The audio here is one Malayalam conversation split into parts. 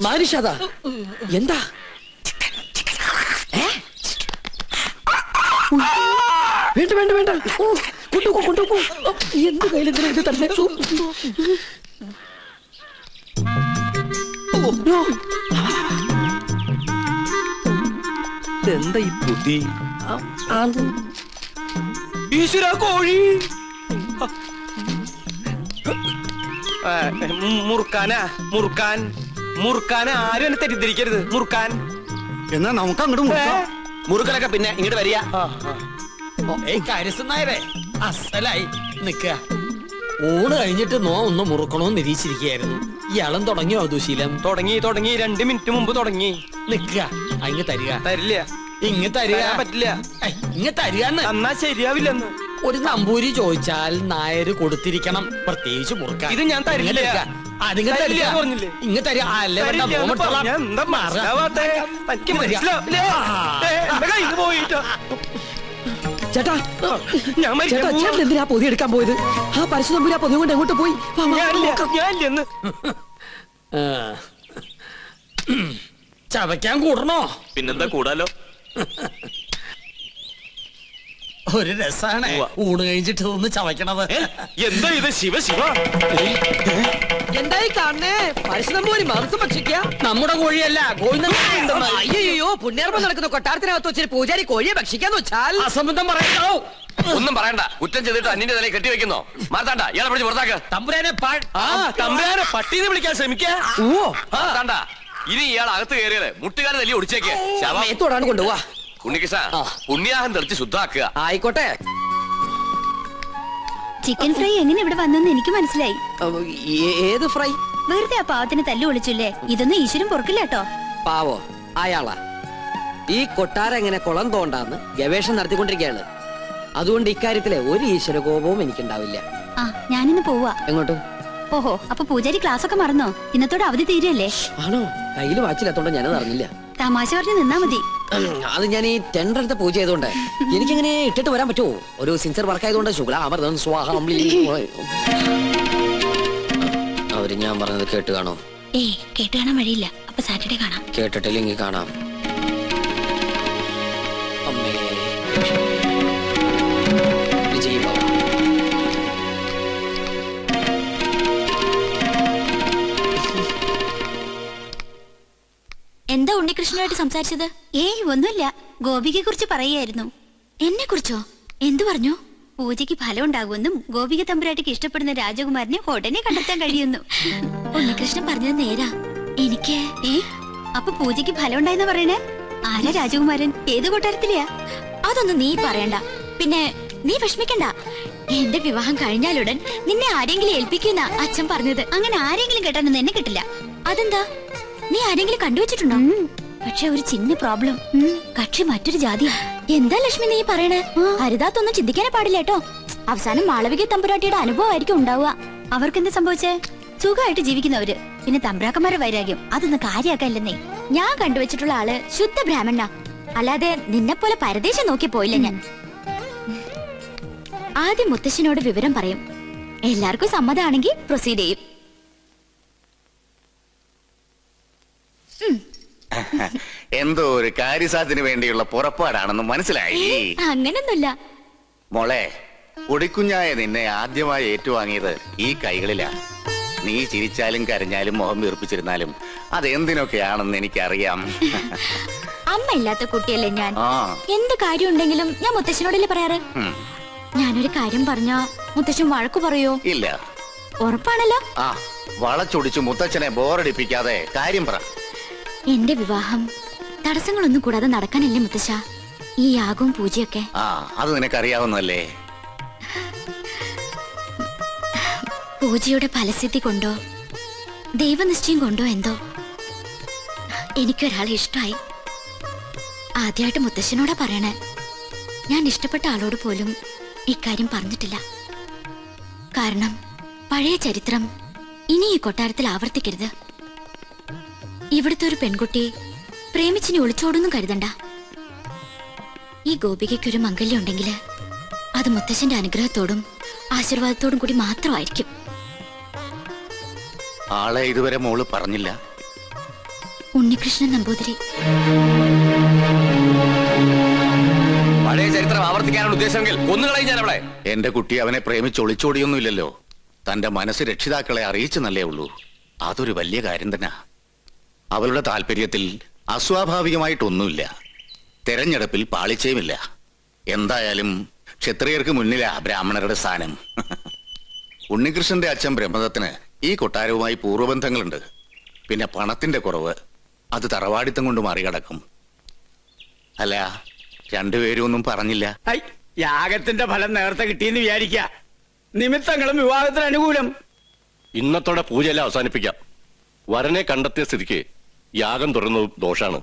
മാനുഷാദാ എന്താ വേണ്ട വേണ്ട വേണ്ട കൊണ്ടുപോ കൊണ്ടുപോ എന്ത് കയ്യിലെന്തിനാ ഇത് തന്നെ എന്താ ഈ ബുദ്ധി ഈശ്വര കോഴി മുറുക്കാനാ മുറുക്കാൻ മുറുക്കാനെ ആരും എന്നെ തെറ്റിദ്ധരിക്കരുത് മുറുക്കാൻ എന്നാ നമുക്ക് അങ്ങോട്ട് മുറുക്കലൊക്കെ പിന്നെ ഇങ്ങോട്ട് വരിക കാര്യസ്ഥനായരെ അസലായി നിക്ക ഊണ് കഴിഞ്ഞിട്ട് ഒന്ന് മുറുക്കണോന്ന് നിരീക്ഷിച്ചിരിക്കുകയായിരുന്നു ഇയാളും തുടങ്ങിയോ ദുശീലം തുടങ്ങി 2 മിനിറ്റ് മുമ്പ് തുടങ്ങി നിക്ക അങ്ങ് തരിക തരില്ല ഇങ്ങ് തരിക പറ്റില്ല ഇങ്ങ് തരിക എന്നാ ശരിയാവില്ലെന്ന് ഒരു നമ്പൂരി ചോദിച്ചാൽ നായര് കൊടുത്തിരിക്കണം പ്രത്യേകിച്ച് മുറുക്കാൻ ഇത് ഞാൻ തരില്ല ഇങ്ങ് തരിക അല്ലേ ചേട്ടാ ചേട്ടാ ചേട്ടൻ എന്തിനാ പൊതി എടുക്കാൻ പോയത് ആ പരശു നമ്പൂരി ആ പൊതി കൊണ്ട് എങ്ങോട്ട് പോയി ചവയ്ക്കാൻ കൂടണോ പിന്നെന്താ കൂടാലോ ഒരു രസാണ് ഊണ് കഴിഞ്ഞിട്ട് ഒന്ന് ചവയ്ക്കണത് എന്താ ഇത് ശിവ ശിവ എന്തായി കാണണേ പരശുനമ്പൂരി മാംസം ഭക്ഷിക്ക നമ്മുടെ കോഴിയല്ല അയ്യോ പുണ്യാർമ്മം നടക്കുന്ന കൊട്ടാരത്തിനകത്ത് വെച്ചൊരു പൂജാരി കോഴിയെ ഭക്ഷിക്കാന്ന് വെച്ചാൽ അസംബന്ധം പറയണോ ഒന്നും പറയണ്ട കുറ്റം ചെയ്തിട്ട് അന്യന്റെ തലയിൽ കെട്ടിവെക്കുന്നോ മാർത്താണ്ട ഇയാളെ പിടിച്ച് പുറത്താക്ക് തമ്പുരാനെ തമ്പുരാനെ പട്ടീനെ വിളിക്കാൻ ശ്രമിക്കാ മാർത്താണ്ട ഇനി ഇയാൾ അകത്ത് കയറിയത് മുട്ടുകാരെ തല്ലി ഒടിച്ചേക്ക് ശവത്തോടാണ് കൊണ്ടുപോവാ ഉണ്ണികൃഷ്ണ പുണ്യാഹം തെളിച്ച് ശുദ്ധാക്കുക ആയിക്കോട്ടെ ചിക്കൻ ഫ്രൈ എങ്ങനെ ഇവിടെ വന്നെന്ന് എനിക്ക് മനസ്സിലായി ഏത് ഫ്രൈ വെറുതെ ആ പാവത്തിന് തല്ലു വിളിച്ചില്ലേ ഇതൊന്നും ഈശ്വരൻ പൊറുക്കില്ല കേട്ടോ പാവോ അയാളാ ഈ കൊട്ടാരം എങ്ങനെ കുളം തോണ്ടാന്ന് ഗവേഷണം നടത്തിക്കൊണ്ടിരിക്കുകയാണ് അതുകൊണ്ട് ഇക്കാര്യത്തിലെ ഒരു ഈശ്വര കോപവും എനിക്കുണ്ടാവില്ല ആ ഞാനിന്ന് പോവാ എങ്ങോട്ടും ഓഹോ അപ്പൊ പൂജാരി ക്ലാസ് ഒക്കെ മറന്നോ ഇന്നത്തോടെ അവധി തീരല്ലേ ആണോ കയ്യില് വാച്ചില്ലാത്തോണ്ട് ഞാനത് അറിഞ്ഞില്ല തമാശ പറഞ്ഞ് നിന്നാ മതി അത് ഞാൻ ഈ ടെൻഡർ എടുത്ത് പൂജ ചെയ്തോണ്ട് എനിക്കിങ്ങനെ ഇട്ടിട്ട് വരാൻ പറ്റുമോ ഒരു സിൻസിയർ വർക്ക് ആയതുകൊണ്ട് ശുക്ലാമൃതം സ്വാഹം അവര് ഞാൻ പറഞ്ഞത് കേട്ട് കാണോ കേട്ട് കാണാൻ വഴിയില്ല അപ്പൊ സാറ്റർഡേ കാണാം കേട്ടിട്ടില്ലെങ്കിൽ കാണാം അമ്മേ വിജയ് ബാബു എന്താ ഉണ്ണികൃഷ്ണനായിട്ട് സംസാരിച്ചത് ഒന്നുമില്ല ഗോപികയെ കുറിച്ച് പറയായിരുന്നു എന്നെ കുറിച്ചോ എന്തു പറഞ്ഞു പൂജയ്ക്ക് ഫലം ഉണ്ടാകുമെന്നും ഗോപിക തമ്പുരാട്ടിക്ക് ഇഷ്ടപ്പെടുന്ന രാജകുമാരനെ ഉടനെ കണ്ടെത്താൻ കഴിയുന്നു ഉണ്ണികൃഷ്ണൻ പറഞ്ഞത് നേരാ എനിക്ക് അപ്പൊ പൂജയ്ക്ക് ഫലം ഉണ്ടായെന്ന് പറയണേ ആരാ രാജകുമാരൻ ഏത് കൊട്ടാരത്തിലെയാ അതൊന്നും നീ പറയണ്ട പിന്നെ നീ വിഷമിക്കണ്ട എന്റെ വിവാഹം കഴിഞ്ഞാലുടൻ നിന്നെ ആരെങ്കിലും ഏൽപ്പിക്കുന്ന അച്ഛൻ പറഞ്ഞത് അങ്ങനെ ആരെങ്കിലും കേട്ടാനൊന്നും എന്നെ കിട്ടില്ല അതെന്താ നീ ആരെങ്കിലും കണ്ടുവച്ചിട്ടുണ്ടോ പക്ഷെ ഒരു ചിന്ന പ്രോബ്ലം കക്ഷി മറ്റൊരു ജാതിയാ എന്താ ലക്ഷ്മി നീ പറയണേ ഹരിതാത്തൊന്നും ചിന്തിക്കാനേ പാടില്ല കേട്ടോ അവസാനം മാളവിക തമ്പുരാട്ടിയുടെ അനുഭവമായിരിക്കും ഉണ്ടാവുക അവർക്കെന്താ സംഭവിച്ചേ സുഖമായിട്ട് ജീവിക്കുന്നവര് പിന്നെ തമ്പ്രാക്കന്മാരുടെ വൈരാഗ്യം അതൊന്നും കാര്യാക്കല്ലെന്നേ ഞാൻ കണ്ടുവച്ചിട്ടുള്ള ആള് ശുദ്ധ ബ്രാഹ്മണ അല്ലാതെ നിന്നെ പോലെ പരദേശം നോക്കി പോയില്ല ഞാൻ ആദ്യം മുത്തശ്ശനോട് വിവരം പറയും എല്ലാവർക്കും സമ്മതമാണെങ്കിൽ പ്രൊസീഡ് ചെയ്യും എന്തോ ഒരു കാര്യസാധ്യത്തിന് വേണ്ടിയുള്ള പുറപ്പാടാണെന്ന് മനസ്സിലായി അങ്ങനൊന്നുമില്ല മോളെ പൊടിക്കുഞ്ഞായ നിന്നെ ആദ്യമായി ഏറ്റുവാങ്ങിയത് ഈ കൈകളിലാ നീ ചിരിച്ചാലും കരഞ്ഞാലും മുഖം വീർപ്പിച്ചിരുന്നാലും അതെന്തിനൊക്കെയാണെന്ന് എനിക്കറിയാം അമ്മ ഇല്ലാത്ത കുട്ടിയല്ലേ ഞാൻ എന്ത് കാര്യം ഉണ്ടെങ്കിലും ഞാൻ മുത്തശ്ശനോടല്ലേ പറയാറ് ഞാനൊരു കാര്യം പറഞ്ഞാ മുത്തശ്ശൻ വഴക്കു പറയോ ഇല്ല ഉറപ്പാണല്ലോ വളച്ചൊടിച്ചു മുത്തച്ഛനെ ബോറടിപ്പിക്കാതെ കാര്യം പറ എന്റെ വിവാഹം തടസ്സങ്ങളൊന്നും കൂടാതെ നടക്കാനല്ലേ മുത്തശ്ശ ഈ യാഗവും പൂജയൊക്കെ അത് നിനക്കറിയാവുന്നല്ലേ പൂജയുടെ ഫലസിദ്ധി കൊണ്ടോ ദൈവനിശ്ചയം കൊണ്ടോ എന്തോ എനിക്കൊരാളെ ഇഷ്ടമായി ആദ്യമായിട്ട് മുത്തശ്ശനോടാ പറയണേ ഞാൻ ഇഷ്ടപ്പെട്ട ആളോട് പോലും ഇക്കാര്യം പറഞ്ഞിട്ടില്ല കാരണം പഴയ ചരിത്രം ഇനി ഈ കൊട്ടാരത്തിൽ ആവർത്തിക്കരുത് ഇവിടുത്തെ ഒരു പെൺകുട്ടി പ്രേമിച്ചിനി ഒളിച്ചോടൊന്നും കരുതണ്ട ഈ ഗോപികയ്ക്കൊരു മംഗല്യം ഉണ്ടെങ്കിൽ അത് മുത്തശ്ശന്റെ അനുഗ്രഹത്തോടും ആശീർവാദത്തോടും കൂടി മാത്രമായിരിക്കും ആളെ ഇതുവരെ മോള് പറഞ്ഞില്ല ഉണ്ണികൃഷ്ണൻ നമ്പൂതിരി. പഴയ ചരിത്രം ആവർത്തിക്കാനുള്ള ഉദ്ദേശമെങ്കിൽ കൊന്നുകളയും ഞാൻ അവളെ. എന്റെ കുട്ടി അവനെ പ്രേമിച്ച് ഒളിച്ചോടിയൊന്നുമില്ലല്ലോ. തന്റെ മനസ്സ് രക്ഷിതാക്കളെ അറിയിച്ചെന്നല്ലേ ഉള്ളൂ. അതൊരു വലിയ കാര്യം തന്നെ. അവളുടെ താല്പര്യത്തിൽ അസ്വാഭാവികമായിട്ടൊന്നുമില്ല. തെരഞ്ഞെടുപ്പിൽ പാളിച്ചയുമില്ല. എന്തായാലും ക്ഷത്രിയർക്ക് മുന്നിലാ ബ്രാഹ്മണരുടെ സ്ഥാനം. ഉണ്ണികൃഷ്ണന്റെ അച്ഛൻ ബ്രഹ്മദത്തിന് ഈ കൊട്ടാരവുമായി പൂർവ്വബന്ധങ്ങളുണ്ട്. പിന്നെ പണത്തിന്റെ കുറവ് അത് തറവാടിത്തം കൊണ്ട് മറികടക്കും. അല്ല, രണ്ടുപേരും ഒന്നും പറഞ്ഞില്ല. യാഗത്തിന്റെ ഫലം നേരത്തെ കിട്ടിയെന്ന് വിചാരിക്ക. നിമിത്തങ്ങളും വിവാഹത്തിന് അനുകൂലം. ഇന്നത്തോടെ പൂജയെല്ലാം അവസാനിപ്പിക്കാം. വരനെ കണ്ടെത്തിയ സ്ഥിതിക്ക് യാഗം തുടരുന്നതും ദോഷാണ്.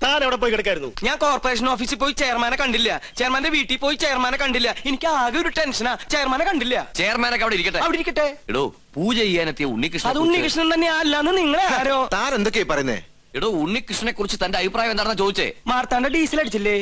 താൻ എവിടെ പോയി കിടക്കായിരുന്നു? ഞാൻ കോർപ്പറേഷൻ ഓഫീസിൽ പോയി ചെയർമാനെ കണ്ടില്ല. ചെയർമാന്റെ വീട്ടിൽ പോയി ചെയർമാനെ കണ്ടില്ല. എനിക്ക് ആകെ ഒരു ടെൻഷനാ. ചെയർമാനെ കണ്ടില്ല. ചെയർമാനൊക്കെ അവിടെ ഇരിക്കട്ടെ. അവിടെ ഇരിക്കട്ടെ. എടോ, പൂജ ചെയ്യാനെത്തിയ ഉണ്ണികൃഷ്ണൻ. അത് ഉണ്ണികൃഷ്ണൻ തന്നെ അല്ലാന്ന് നിങ്ങളെ ആരോ. താൻ എന്തൊക്കെയാ പറയുന്നേ? എടോ, ഉണ്ണികൃഷ്ണനെ കുറിച്ച് തന്റെ അഭിപ്രായം എന്താണെന്ന് ചോദിച്ചേ. മാർത്താണ്ട ഡീസൽ അടിച്ചില്ലേ?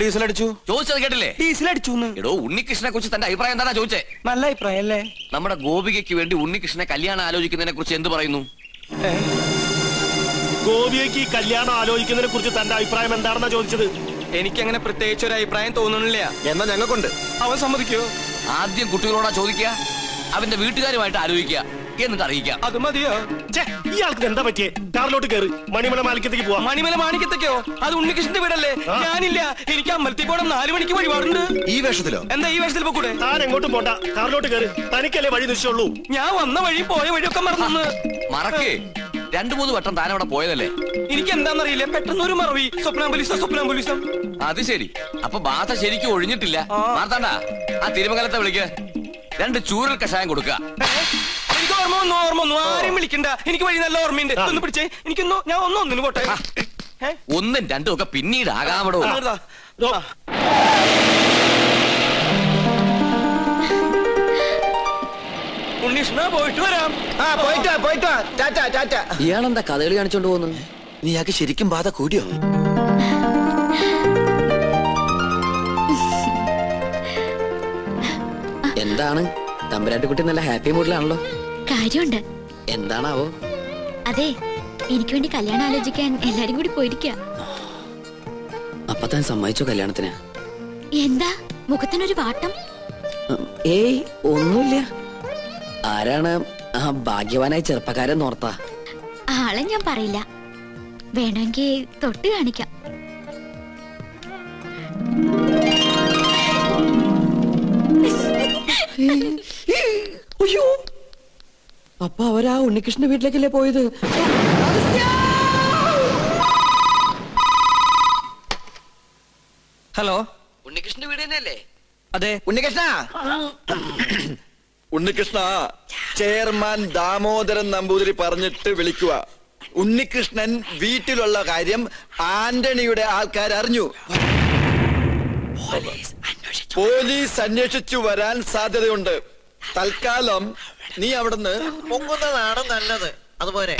ഡീസൽ അടിച്ചു. ചോദിച്ചത് കേട്ടില്ലേ? ഡീസൽ അടിച്ചു. എടോ, ഉണ്ണികൃഷ്ണനെ കുറിച്ച് തന്റെ അഭിപ്രായം എന്താണെന്ന് ചോദിച്ചേ. നല്ല അഭിപ്രായം അല്ലേ? നമ്മുടെ ഗോപികയ്ക്ക് വേണ്ടി ഉണ്ണികൃഷ്ണനെ കല്യാണം ആലോചിക്കുന്നതിനെ കുറിച്ച് എന്ത് പറയുന്നു? ഗോപിയയ്ക്ക് കല്യാണം ആലോചിക്കുന്നതിനെ കുറിച്ച് തന്റെ അഭിപ്രായം എന്താണെന്നാ ചോദിച്ചത്. എനിക്കങ്ങനെ പ്രത്യേകിച്ച് ഒരു അഭിപ്രായം തോന്നുന്നില്ല. എന്നാ ഞങ്ങൾക്കുണ്ട്. അവൻ സമ്മതിക്കോ? ആദ്യം കുട്ടികളോടാ ചോദിക്കുക, അവന്റെ വീട്ടുകാരുമായിട്ട് ആലോചിക്കുക, എന്നിട്ട് അറിയിക്കാം. അത് മതിയോ? ഇയാൾക്ക് എന്താ പറ്റിയേ? കാറിലോട്ട് കയറി മണിമല മാലിക്കത്തേക്ക് പോവാം. മണിമല മാണിക്കത്തേക്കോ? അത് ഉണ്ണികൃഷ്ണന്റെ വീടല്ലേ? ഞാനില്ല. എനിക്ക് അമ്പലത്തിൽ പോകണം. 4 മണിക്ക് വഴിപാടുണ്ട്. ഈ വേഷത്തിലോ? എന്താ ഈ വേഷത്തിൽ പോകൂടെ? താൻ എങ്ങോട്ടും പോണ്ട, കാറിലോട്ട് കയറി. തനിക്കല്ലേ വഴി നിശ്ചയുള്ളൂ. ഞാൻ വന്ന വഴി പോയ വഴിയൊക്കെ മറന്നു. മറക്കേ, 2-3 വട്ടം താൻ അവിടെ പോയതല്ലേ? എനിക്ക് എന്താണെന്നറിയില്ല, പെട്ടെന്ന് ഒരു മറവി. സ്വപ്നാംബുലിസം. അത് ശരി. അപ്പൊ ബാധ ശരിക്കും ഒഴിഞ്ഞിട്ടില്ല. മാർത്താണ്ട, ആ തിരുമംഗലത്തെ വിളിക്ക്. 2 ചൂരൽ കഷായം കൊടുക്കുക. എനിക്ക് ഓർമ്മ വന്നു. ആരെയും വിളിക്കണ്ട. എനിക്ക് വഴി നല്ല ഓർമ്മയുണ്ട്. ഒന്ന് പിടിച്ചേ. എനിക്കൊന്നു ഞാൻ ഒന്നിന് പോട്ടെ. 1ഉം 2ഉം ഒക്കെ പിന്നീട് ആകാമടോ. ഉണ്ണീഷ്ണ, പോയിട്ട് വരാം. പോയിട്ടോ. ടാറ്റ. ഇയാളെന്താ കഥകളി കാണിച്ചോണ്ട് പോകുന്നു? നീയാക്ക് ശരിക്കും ബാധ കൂടിയോ? എന്താണ് തമ്പുരാട്ടിക്കുട്ടി നല്ല ഹാപ്പി മൂഡിലാണല്ലോ. കാര്യമുണ്ട്. എന്താണാവോ? അതെ, എനിക്ക് വേണ്ടി കല്യാണം ആലോചിക്കാൻ എല്ലാരും കൂടി പോയിരിക്കുക. അപ്പൊ താൻ സമ്മതിച്ചോ കല്യാണത്തിന്? എന്താ മുഖത്തിനൊരു വാട്ടം? ഏയ്, ഒന്നുമില്ല. ആരാണ് ആ ഭാഗ്യവാനായ ചെറുപ്പക്കാരൻ നോർത്താ? ആളെ ഞാൻ പറയില്ല. വേണമെങ്കിൽ തൊട്ട് കാണിക്കാം. അയ്യോ, അപ്പൊ അവരാ ഉണ്ണികൃഷ്ണന്റെ വീട്ടിലേക്കല്ലേ പോയത്? ഹലോ, ഉണ്ണികൃഷ്ണന്റെ വീട് തന്നെയല്ലേ? അതെ. ഉണ്ണികൃഷ്ണ, ചെയർമാൻ ദാമോദരൻ നമ്പൂതിരി പറഞ്ഞിട്ട് വിളിക്കുക. ഉണ്ണികൃഷ്ണൻ വീട്ടിലുള്ള കാര്യം ആന്റണിയുടെ ആൾക്കാർ അറിഞ്ഞു. പോലീസ് അന്വേഷിച്ചു വരാൻ സാധ്യതയുണ്ട്. തൽക്കാലം നീ അവിടുന്ന് പൊങ്ങുന്നതാണ് നല്ലത്. അതുപോലെ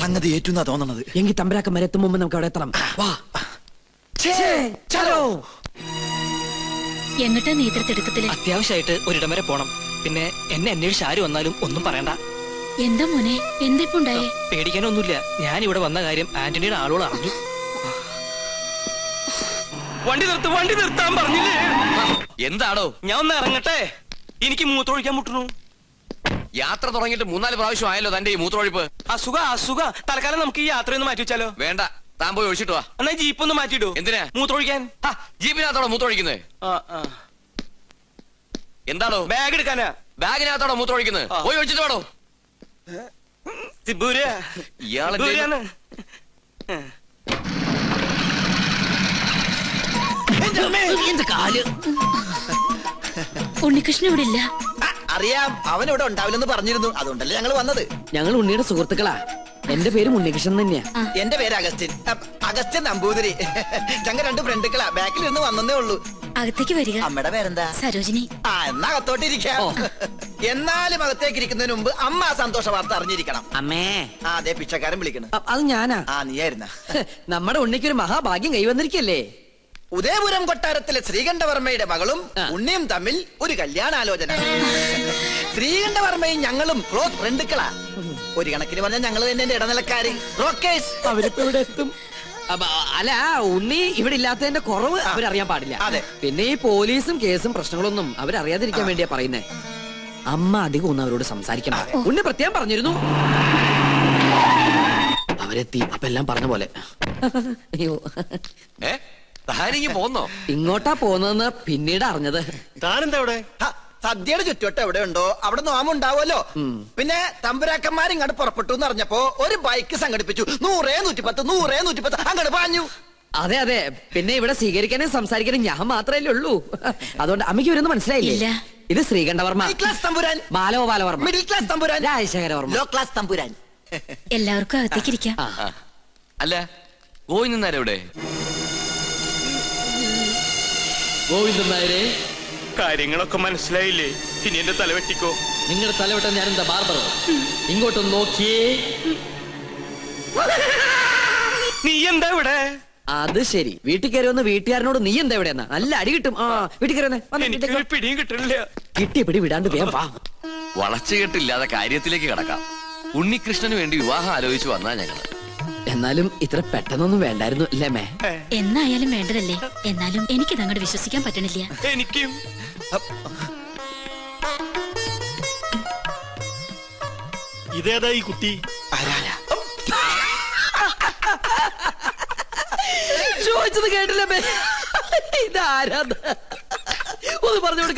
സംഗതി ഏറ്റുന്നാ തോന്നണത്. എങ്കിൽ തമ്പരാക്കം വരെ എത്തും മുമ്പ് നമുക്ക് അവിടെ എത്തണം. വാ. എങ്ങട്ടാ നേതൃത്വത്തില്? അത്യാവശ്യമായിട്ട് ഒരിടം വരെ പോണം. പിന്നെ എന്നെ അന്വേഷിച്ച് ആര് വന്നാലും ഒന്നും പറയണ്ട. എന്താ മോനെ, എന്തിപ്പുണ്ടായേ? പേടിക്കാനൊന്നുമില്ല. ഞാൻ ഇവിടെ വന്ന കാര്യം ആന്റണിയുടെ ആളുകൾ അറിഞ്ഞു. വണ്ടി നിർത്താൻ പറഞ്ഞില്ലേ? എന്താണോ? ഞാൻ ഒന്ന് ഇറങ്ങട്ടെ. എനിക്ക് മൂത്രമൊഴിക്കാൻ മുട്ടുന്നു. യാത്ര തുടങ്ങിയിട്ട് 3-4 പ്രാവശ്യം ആയല്ലോ തന്റെ ഈ മൂത്രമൊഴിപ്പ്. അസുഖ. തൽക്കാലം നമുക്ക് ഈ യാത്രയൊന്ന് മാറ്റി വെച്ചാലോ? വേണ്ട, താൻ പോയി ഒഴിച്ചിട്ട് വാ. എന്നാ ജീപ്പ് ഒന്ന് മാറ്റിയിടൂ. എന്തിനാ? മൂത്രമൊഴിക്കാൻ. ജീപ്പിനകത്തോടെ മൂത്രമൊഴിക്കുന്നത്? എന്താണോ? ബാഗ് എടുക്കാനാ. ബാഗിനകത്തോടെ മൂത്രമൊഴിക്കുന്നത്? പോയി ഒഴിച്ചിട്ട് വേണോ? ഇയാളെ ഉണ്ണികൃഷ്ണൻ ഇവിടെ ഇല്ല. അറിയാം, അവൻ ഇവിടെ ഉണ്ടാവില്ലെന്ന് പറഞ്ഞിരുന്നു. അതുകൊണ്ടല്ലേ ഞങ്ങൾ വന്നത്. ഞങ്ങൾ ഉണ്ണിയുടെ സുഹൃത്തുക്കളാ. എന്റെ പേര് ഉണ്ണികൃഷ്ണൻ തന്നെയാ. എന്റെ പേര് അഗസ്റ്റിൻ നമ്പൂതിരി. ഞങ്ങൾ 2 ഫ്രണ്ടുക്കളാ. ബാക്കിൽ നിന്ന് വന്നേ ഉള്ളൂ. അകത്തേക്ക് വരിക. അമ്മയുടെ പേരെന്താ? സരോജിനി. എന്നാ അകത്തോട്ടിരിക്കാം. എന്നാലും അകത്തേക്ക് ഇരിക്കുന്നതിന് മുമ്പ് അമ്മ ആ സന്തോഷ വാർത്ത അറിഞ്ഞിരിക്കണം. അമ്മേ. അതെ, പിച്ചക്കാരൻ വിളിക്കണം. അത് ഞാനാ. നീയായിരുന്ന? നമ്മുടെ ഉണ്ണിക്കൊരു മഹാഭാഗ്യം കൈവന്നിരിക്കല്ലേ. ഉദയപുരം കൊട്ടാരത്തിലെ ശ്രീകണ്ഠവർമ്മയുടെ മകളും ഉണ്ണിയും തമ്മിൽ ഒരു കല്യാണാലോചന. ശ്രീകണ്ഠവർമ്മയും ഞങ്ങളും ക്ലോസ് ഫ്രണ്ടുക്കളാ. ഒരു കണക്കിന് പറഞ്ഞാൽ ഞങ്ങൾ തന്നെ എന്റെ ഇടനിലക്കാര് റോക്കേഴ്സ്. അവരിപ്പോ ഇവിടെ എത്തും. അല്ല, ഉണ്ണി ഇവിടെ ഇല്ലാത്തതിന്റെ കുറവ് അവരറിയാൻ പാടില്ല. അതെ. പിന്നെ ഈ പോലീസും കേസും പ്രശ്നങ്ങളൊന്നും അവരറിയാതിരിക്കാൻ വേണ്ടിയാ പറയുന്നേ. അമ്മ അധികം ഒന്നും അവരോട് സംസാരിക്കണം. ഉണ്ണി പ്രത്യേകം പറഞ്ഞിരുന്നു. അവരെത്തി. അപ്പൊ എല്ലാം പറഞ്ഞ പോലെ. അയ്യോ, താനിങ്ങി പോന്നോ? ഇങ്ങോട്ടാ പോന്നതെന്ന് പിന്നീട് അറിഞ്ഞത്. താനെന്താ ഇവിടെ? സദ്യയുടെ ചുറ്റുവട്ടം എവിടെ ഉണ്ടോ അവിടെ നോമുണ്ടാവുമല്ലോ. പിന്നെ തമ്പുരാക്കന്മാർ ഇങ്ങോട്ട് പുറപ്പെട്ടു എന്ന് അറിഞ്ഞപ്പോ ഒരു ബൈക്ക് സംഘടിപ്പിച്ചു. 100, 110, 100, 110 അങ്ങോട്ട് പാഞ്ഞു. അതെ അതെ. പിന്നെ ഇവിടെ സ്വീകരിക്കാനും സംസാരിക്കാനും ഞാൻ മാത്രമല്ലേ ഉള്ളൂ. അതുകൊണ്ട് അമ്മയ്ക്ക് ഇവരൊന്നും മനസ്സിലായില്ല. ഇത് ശ്രീകണ്ഠവർമ്മ, ഹൈ ക്ലാസ് തമ്പുരാൻ. ബാലഗോപാലവർമ്മ, മിഡിൽ ക്ലാസ് തമ്പുരാൻ. രാജശേഖരവർമ്മ, ലോ ക്ലാസ് തമ്പുരാൻ. എല്ലാവർക്കും അകത്തേക്കിരിക്കാം. അല്ല, ഗോവിന്ദൻ എവിടെ? ഗോവിന്ദൻ നായരെ, കാര്യങ്ങളൊക്കെ മനസ്സിലായില്ലേ? ഇനി എന്റെ തല വെട്ടിക്കോ. നിങ്ങളുടെ തലവട്ടം ഞാൻ എന്താ ബാർബറോ? ഇങ്ങോട്ടൊന്ന് നോക്കിയേ. നീ എന്താ ഇവിടെ? അത് ശരി, വീട്ടിൽ കയറി വന്ന് വീട്ടുകാരനോട് നീ എന്താ എവിടെയെന്നാ? നല്ല അടി കിട്ടും. ആ, വീട്ടിൽ കയറി എനിക്ക് പിടിയും കിട്ടണില്ല. കിട്ടിയ പിടി വിടാണ്ട് വേഗം വാ. വളച്ചുകെട്ടില്ലാതെ കാര്യത്തിലേക്ക് കടക്കാം. ഉണ്ണികൃഷ്ണന് വേണ്ടി വിവാഹം ആലോചിച്ചു വന്നാ ഞങ്ങള്. എന്നാലും ഇത്ര പെട്ടെന്നൊന്നും വേണ്ടായിരുന്നു അല്ലേ മേ? എന്നായാലും വേണ്ടതല്ലേ. എന്നാലും എനിക്കത് അങ്ങോട്ട് വിശ്വസിക്കാൻ പറ്റണില്ല. എനിക്കും. ഇതേതാ ഈ കുട്ടി? ചോദിച്ചത് കേട്ടില്ല മേ. ഇതാരാ? ഒന്ന് പറഞ്ഞു കൊടുക്ക.